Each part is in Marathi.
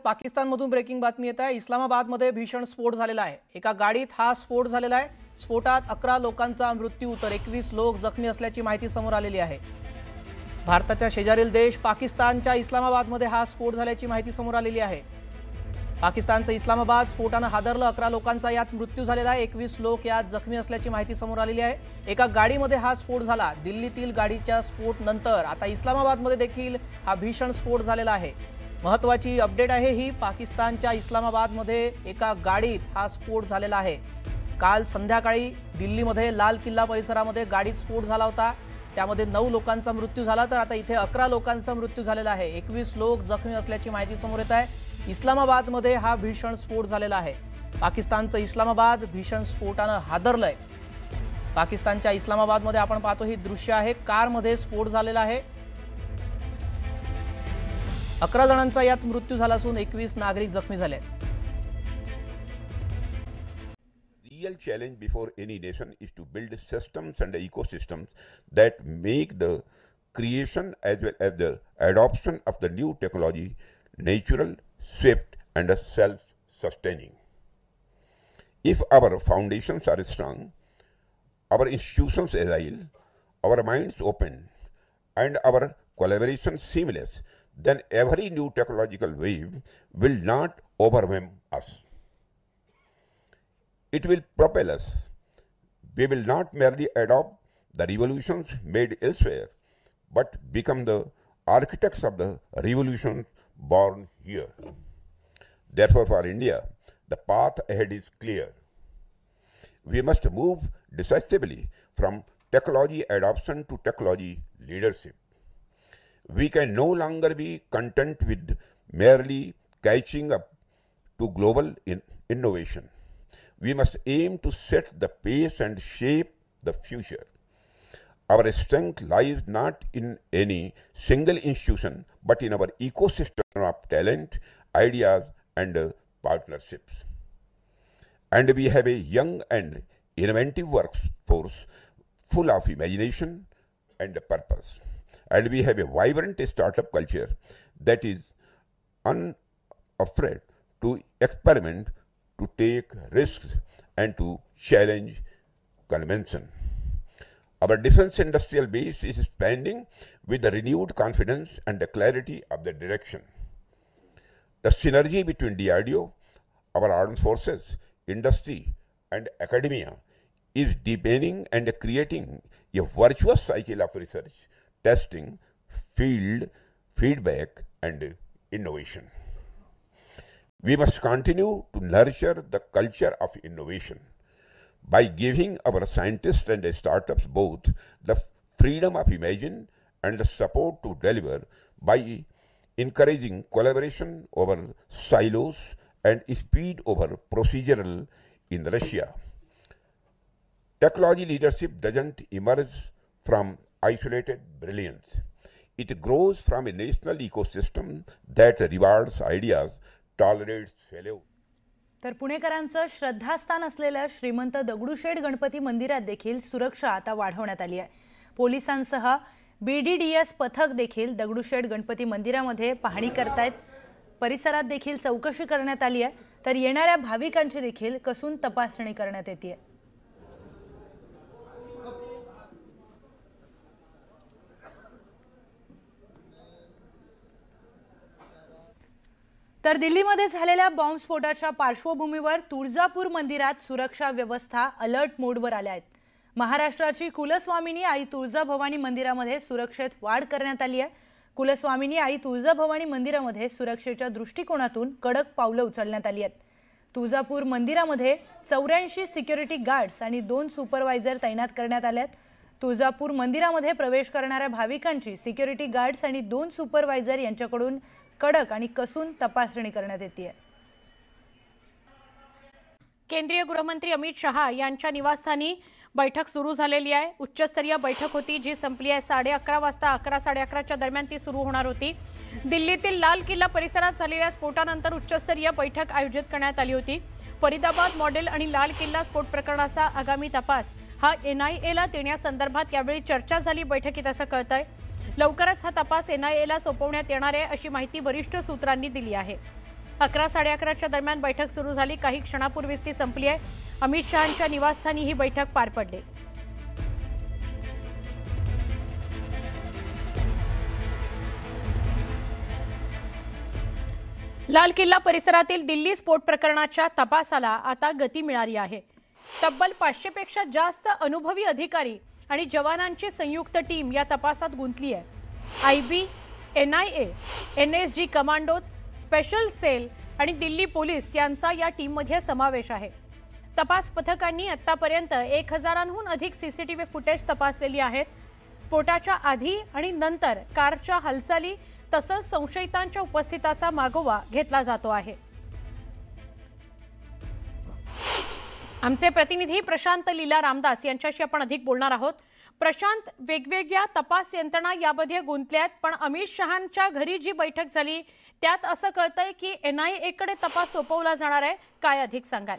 पाकिस्तानमधून ब्रेकिंग बातमी येत आहे। इस्लामाबादमध्ये भीषण स्फोट झालेला आहे। एका गाडीत हा स्फोट झालेला आहे। स्फोटात 11 लोकांचा मृत्यू तर 21 लोक जखमी असल्याची माहिती समोर आलेली आहे। भारताच्या शेजारील देश पाकिस्तानच्या इस्लामाबादमध्ये हा स्फोट झाल्याची माहिती समोर आलेली आहे। पाकिस्तानचं इस्लामाबाद स्फोटाने हादरलं। 11 लोकांचा यात मृत्यू झालेला आहे। 21 लोक यात जखमी असल्याची माहिती समोर आलेली आहे। एका गाडीमध्ये हा स्फोट झाला। दिल्लीतील गाडीच्या स्फोट नंतर आता इस्लामाबादमध्ये देखील हा भीषण स्फोट झालेला आहे। महत्त्वाची अपडेट आहे ही, पाकिस्तानच्या इस्लामाबादमध्ये एका गाडीत हा स्फोट झालेला आहे। काल संध्याकाळी दिल्लीमध्ये लाल किल्ला परिसरामध्ये गाडीत स्फोट झाला होता। त्यामध्ये 9 लोकांचा मृत्यू झाला तर आता इथे 11 लोकांचा मृत्यू झालेला आहे। 21 लोक जखमी असल्याची माहिती समोर येत आहे। इस्लामाबादमध्ये हा भीषण स्फोट झालेला आहे। पाकिस्तानचं इस्लामाबाद भीषण स्फोटाने हादरलंय। पाकिस्तानच्या इस्लामाबादमध्ये आपण पाहतो ही दृश्य आहे। कारमध्ये स्फोट झालेला आहे। 11 जणांचा यात मृत्यू झाला असून 21 नागरिक जखमी झाले। Real challenge before any nation is to build systems and ecosystems that make the creation as well as the adoption of the new technology natural, swift and self-sustaining. If our foundations are strong, our institutions agile, our minds open and our collaboration seamless, then every new technological wave will not overwhelm us. It will propel us. We will not merely adopt the revolutions made elsewhere, but become the architects of the revolutions born here. Therefore, for India, the path ahead is clear. We must move decisively from technology adoption to technology leadership. We can no longer be content with merely catching up to global innovation. We must aim to set the pace and shape the future. Our strength lies not in any single institution, but in our ecosystem of talent, ideas, and partnerships. And we have a young and inventive workforce full of imagination and purpose. And we have a vibrant startup culture that is unafraid to experiment, to take risks, and to challenge convention. Our defense industrial base is expanding with the renewed confidence and the clarity of the direction. The synergy between DRDO, our armed forces, industry, and academia is deepening and creating a virtuous cycle of research, testing, field feedback, and innovation. We must continue to nurture the culture of innovation by giving our scientists and startups both the freedom of imagine and the support to deliver, by encouraging collaboration over silos and speed over procedural inertia. Technology leadership doesn't emerge from isolated brilliance. It grows from a national ecosystem that rewards ideas, tolerates failure. तर पुणेकरांचं श्रद्धास्थान असलेल्या श्रीमंत दगडूशेठ गणपती मंदिरात देखील सुरक्षा आता वाढवण्यात आली आहे। पोलिसांसह BDDS पथक देखील दगडूशेठ गणपती मंदिरामध्ये पाहणी करतायत। परिसरात देखील चौकशी करण्यात आली आहे। तर येणाऱ्या भाविकांची देखील कसून तपासणी करण्यात येते। तर दिल्लीमध्ये झालेल्या बॉम्बस्फोटाच्या पार्श्वभूमीवर तुळजापूर मंदिरात सुरक्षा व्यवस्था अलर्ट मोडवर आल्या आहेत। महाराष्ट्राची कुलस्वामिनी आई तुळजाभवानी मंदिरामध्ये सुरक्षेत वाढ करण्यात आली आहे। कुलस्वामिनी आई तुळजाभवानी मंदिरामध्ये सुरक्षेच्या दृष्टिकोनातून कडक पावलं उचलण्यात आली आहेत। तुळजापूर मंदिरामध्ये 84 सिक्युरिटी गार्ड्स आणि 2 सुपरवायझर तैनात करण्यात आले आहेत। तुळजापूर मंदिरामध्ये प्रवेश करणाऱ्या भाविकांची सिक्युरिटी गार्ड्स आणि 2 सुपरवायझर यांच्याकडून कडक आणि कसून तपासणी करण्यात येते। केंद्रीय गृहमंत्री अमित शहा यांच्या निवासस्थानी बैठक सुरू झालेली आहे। उच्चस्तरीय बैठक होती जी संपली आहे 11:30 वाजता। 11-11:30च्या दरम्यान ती सुरू होणार होती। दिल्लीतील लाल किल्ला परिसरात झालेल्या स्फोटानंतर उच्चस्तरीय बैठक आयोजित करण्यात आली होती। फरीदाबाद मॉडेल आणि लाल किल्ला स्फोट प्रकरणाचा आगामी तपास हा NIAला देण्यासंदर्भात यावेळी चर्चा झाली बैठकीत असं कळतंय। लवकरच हा तपास NIAला सोपवण्यात येणार आहे अशी माहिती वरिष्ठ सूत्रांनी दिली आहे। 11 साडे11च्या दरम्यान बैठक सुरू झाली। काही क्षणापूर्वीच ती संपली आहे। अमित शहांच्या निवासस्थानी ही बैठक पार पडली। लाल किल्ला परिसरातील दिल्ली स्फोट प्रकरणाच्या तपासाला आता गती मिळाली आहे। तब्बल 500 पेक्षा जास्त अनुभवी अधिकारी आणि जवानांची संयुक्त टीम या तपासात गुंतली आहे। IB, NIA, NSG commandos, special cell आणि दिल्ली पोलीस यांचा या टीममध्ये समावेश आहे। तपास पथकांनी आतापर्यंत 1000हून अधिक CCTV फुटेज तपासलेली आहेत। स्फोटाच्या आधी आणि नंतर कारच्या हालचाली तसंच संशयितांच्या उपस्थितीचा मागोवा घेतला जातो आहे। आमचे प्रतिनिधी प्रशांत लीला रामदास यांच्याशी आपण अधिक बोलणार आहोत। प्रशांत, वेगवेगळ्या तपास यंत्रणा यामध्ये गुंतल्यात, पण अमित शहांच्या घरी जी बैठक झाली त्यात असं कळतंय की NIA कडे तपास सोपवला जाणार आहे। काय अधिक सांगाल?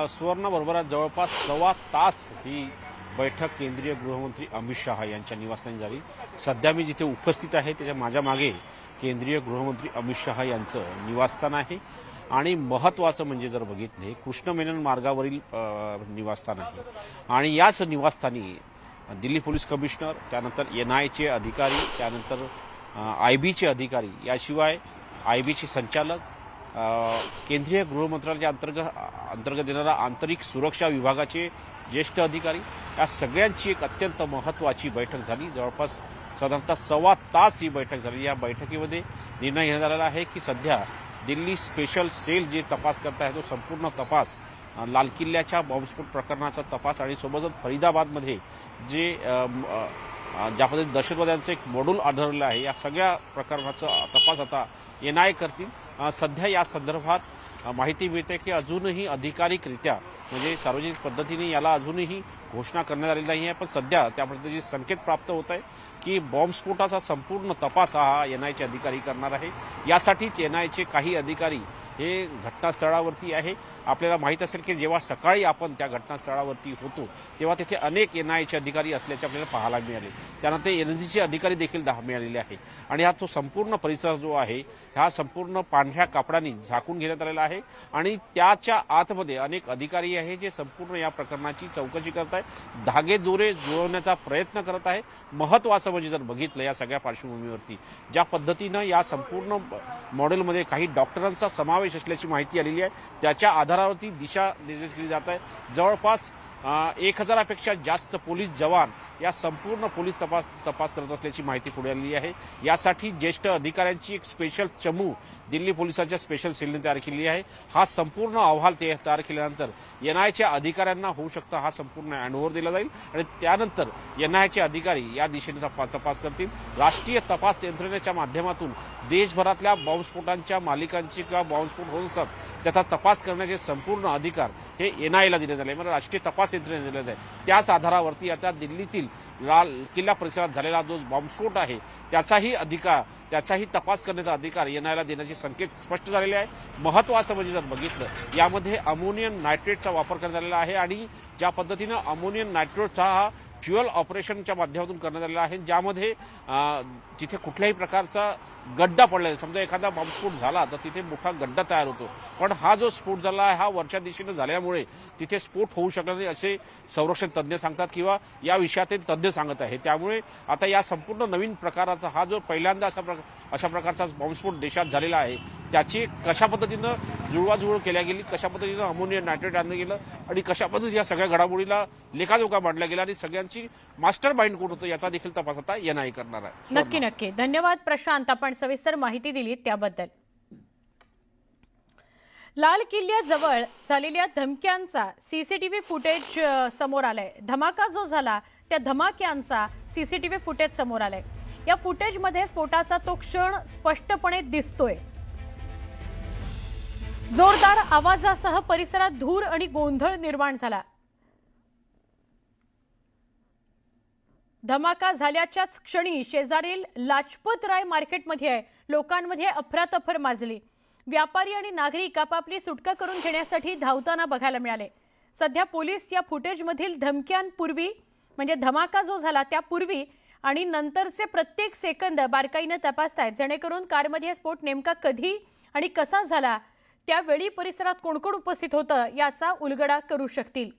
सुवर्ण बरोबर जवळपास 1.25 तास ही बैठक केंद्रीय गृहमंत्री अमित शहा यांच्या निवासस्थानी झाली। सध्या मी जिथे उपस्थित आहे त्याच्या माझ्या मागे केंद्रीय गृहमंत्री अमित शहा यांचं निवासस्थान आहे आणि महत्त्वाचं म्हणजे जर बघितले कृष्ण मेनन मार्गावरील निवासस्थान आहे आणि याच निवासस्थानी दिल्ली पोलीस कमिशनर, त्यानंतर NIAचे अधिकारी, त्यानंतर IBचे अधिकारी, याशिवाय IBचे संचालक, केंद्रीय गृह मंत्रालयाच्या अंतर्गत येणारा आंतरिक सुरक्षा विभागाचे ज्येष्ठ अधिकारी, या सगळ्यांची एक अत्यंत महत्त्वाची बैठक झाली। जवळपास साधारणतः 1.25 तास ही बैठक झाली। या बैठकीमध्ये निर्णय घेण्यात आलेला आहे की सध्या दिल्ली स्पेशल सेल जे तपास करत आहे तो संपूर्ण तपास लाल किल्ल्याच्या बॉम्बस्फोट प्रकरणाचा तपास आणि सोबतच फरीदाबादमध्ये जे ज्या पद्धतीने दहशतवाद्यांचं एक मॉड्यूल आढळलं आहे या सगळ्या प्रकरणाचा तपास आता NIA करतील। सध्या या संदर्भात माहिती मिळते की अजूनही अधिकारिकरित्या म्हणजे सार्वजनिक पद्धतीने याला अजूनही घोषणा करण्यात आलेली नाही आहे, पण सध्या त्या पद्धतीचे संकेत प्राप्त होत आहे की बॉम्बस्फोटाचा संपूर्ण तपास हा NIAचे अधिकारी करणार आहे। यासाठीच NIAचे काही अधिकारी हे घटनास्थळावरती आहे। आपल्याला माहित असेल की जेव्हा सकाळी आपण त्या घटनास्थळावरती होतो तेव्हा तिथे अनेक NIAचे अधिकारी असल्याचे आपल्याला पाहायला मिळाले। त्यानंतर NSGचे अधिकारी देखील मिळालेले आहे आणि हा तो संपूर्ण परिसर जो आहे हा संपूर्ण पांढऱ्या कापडाने झाकून घेण्यात आलेला आहे आणि त्याच्या आतमध्ये अनेक अधिकारी आहे जे संपूर्ण या प्रकरणाची चौकशी करत आहे, धागेदोरे जुळवण्याचा प्रयत्न करत आहे। महत्त्वाचं म्हणजे जर बघितलं या सगळ्या पार्श्वभूमीवरती ज्या पद्धतीनं या संपूर्ण मॉडेलमध्ये काही डॉक्टरांचा समावेश असल्याची माहिती आलेली आहे त्याच्या आधारावरती दिशा निर्देश केली जात आहे। जवळपास 1000पेक्षा जास्त पोलीस जवान या संपूर्ण पोलीस तपास करत असल्याची माहिती पुढे आलेली आहे। यासाठी ज्येष्ठ अधिकाऱ्यांची एक स्पेशल चमू दिल्ली पोलिसांच्या स्पेशल सेलने तयार केली आहे। हा संपूर्ण अहवाल तयार केल्यानंतर NIAच्या अधिकाऱ्यांना होऊ शकतं हा संपूर्ण हँडओव्हर दिला जाईल आणि त्यानंतर NIAचे अधिकारी या दिशेने तपास करतील। राष्ट्रीय तपास यंत्रणेच्या माध्यमातून देशभरातल्या बॉम्बस्फोटांच्या मालिकांची किंवा बॉम्बस्फोट होत असतात त्याचा तपास करण्याचे संपूर्ण अधिकार हे NIAला देण्यात आले, म्हणजे राष्ट्रीय तपास यंत्रणेने दिले आहे। त्याच आधारावरती आता दिल्लीतील लाल किल्ला परिसरात झालेला जो बॉम्बस्फोट आहे त्याचाही तपास करण्याचा अधिकार NIAला देण्याचे संकेत स्पष्ट झालेले आहे। महत्त्वाचं म्हणजे जर बघितलं यामध्ये अमोनियम नायट्रेटचा वापर करण्यात आलेला आहे आणि ज्या पद्धतीनं अमोनियम नायट्रेटचा हा फ्युअल ऑपरेशनच्या माध्यमातून करण्यात आलेला आहे ज्यामध्ये जिथे कुठल्याही प्रकारचा गड्डा पडला, समजा एखादा बॉम्बस्फोट झाला तर तिथे मोठा गड्डा तयार होतो, पण हा जो स्फोट झाला हा वरच्या दिशेने झाल्यामुळे तिथे स्फोट होऊ शकला नाही असे संरक्षण तज्ज्ञ सांगतात किंवा या विषयातील तज्ज्ञ सांगत आहे। त्यामुळे आता या संपूर्ण नवीन प्रकाराचा हा जो पहिल्यांदा अशा प्रकारचा बॉम्बस्फोट देशात झालेला आहे त्याची कशा पद्धतीनं जुळवाजुळव केल्या गेली, कशा पद्धतीनं अमोनियम नायट्रेट आणलं गेलं आणि कशा पद्धतीने या सगळ्या घडामोडीला लेखाजोखा मांडला गेला आणि सगळ्यांची मास्टर माइंड कोण होतं याचा देखील तपास आता NIA करणार आहे। नक्की धन्यवाद प्रशांत, आपण सविस्तर माहिती दिली त्याबद्दल। लाल किल्ल्याजवळ झालेल्या धमक्यांचा CCTV फुटेज समोर आलाय। धमाका जो झाला त्या धमाक्यांचा CCTV फुटेज समोर आलाय। या फुटेजमध्ये स्फोटाचा तो क्षण स्पष्टपणे दिसतोय। जोरदार आवाजासह परिसरात धूर आणि गोंधळ निर्माण झाला। धमाका झाल्याच्याच क्षणी शेजारील लाजपत राय मार्केटमध्ये लोकांमध्ये अफरातफर माजली। व्यापारी आणि नागरिक आपापली सुटका करून घेण्यासाठी धावताना बघायला मिळाले। सध्या पोलीस या फुटेजमधील धमक्यांपूर्वी म्हणजे धमाका जो झाला त्यापूर्वी आणि नंतरचे प्रत्येक सेकंद बारकाईने तपासतायत, जेणेकरून कारमध्ये स्फोट नेमका कधी आणि कसा झाला, त्यावेळी परिसरात कोण कोण उपस्थित होतं याचा उलगडा करू शकतील.